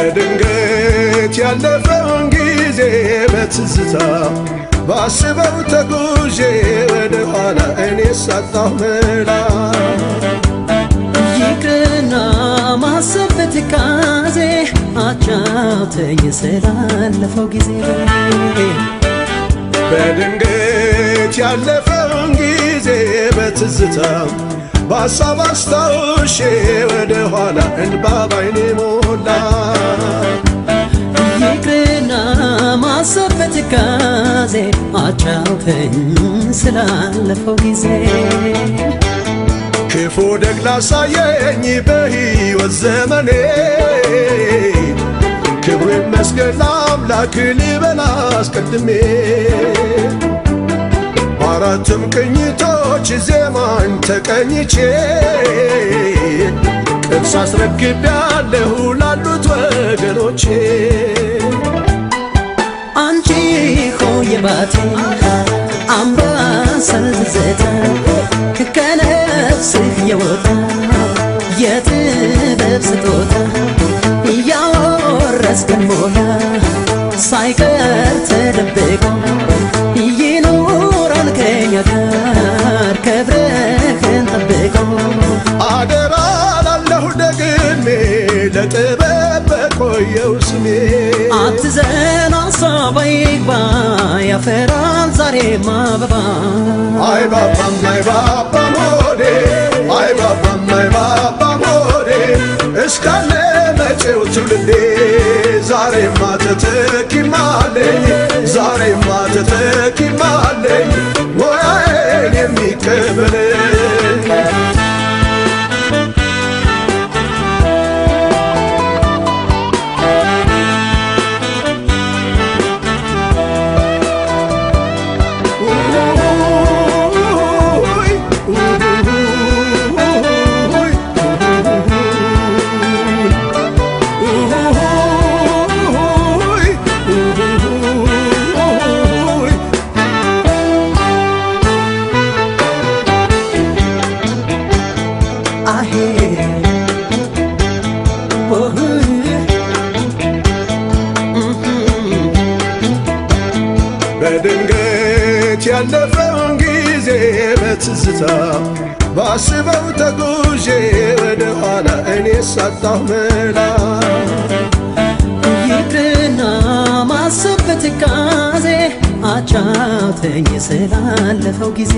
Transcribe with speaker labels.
Speaker 1: በድንገት ያለፈውን ጊዜ በትዝታ ባስበው ተጉዤ ወደ ኋላ እኔ ሳጣሁ መላ
Speaker 2: ይቅርና ማሰብ በትካዜ አጫውተኝ ስላለፈው ጊዜ
Speaker 1: በድንገት ያለፈውን ጊዜ በትዝታ ባሳብ አስታውሼ ወደ ኋላ እንባ ባይኔ ሞላ
Speaker 2: ይቅርና ማሰብ በትካዜ አጫውተኝ ስላለፈው ጊዜ
Speaker 1: ክፉ ደግ ላሳየኝ በሕይወት ዘመኔ ክብሩ ይመስገን ለአምላክ ልበል አስቀድሜ በአራቱም ቅኝቶች ዜማን ተቀኝቼ ቅርስ አስረክቤያለሁ ላሉት ወገኖቼ
Speaker 2: አንቺ ሆይ ባቲ አምባሰል ትዝታ ከነፍስህ የወጣ የጥበብ ስጦታ እያወረስከን ሞላ ሳይቀር ተደብቆ ይኖራል ከኛ ጋር ክብርህን ጠብቆ
Speaker 1: አደራ ላለሁ ደግሜ ለጥበብ በቆየው ስሜ
Speaker 2: አትዘን ሀሳብ አይግባ ያፈራል ዛሬም አበባ
Speaker 1: አይ ባባም አይ ባባም ሆዴ አይ ባባም አይ ባባም ሆዴ እስካለ መጪው ትውልዴ ዛሬማ ተተኪማለኝ ዛሬማ ተተኪማለኝ ሙያዬን የሚቀበለኝ በድንገት ያለፈውን ጊዜ በትዝታ ባስበው ተጉዤ ወደ ኋላ እኔ ሳጣሁ መላ
Speaker 2: ይቅርና ማሰብ በትካዜ አጫውተኝ ስላለፈው ጊዜ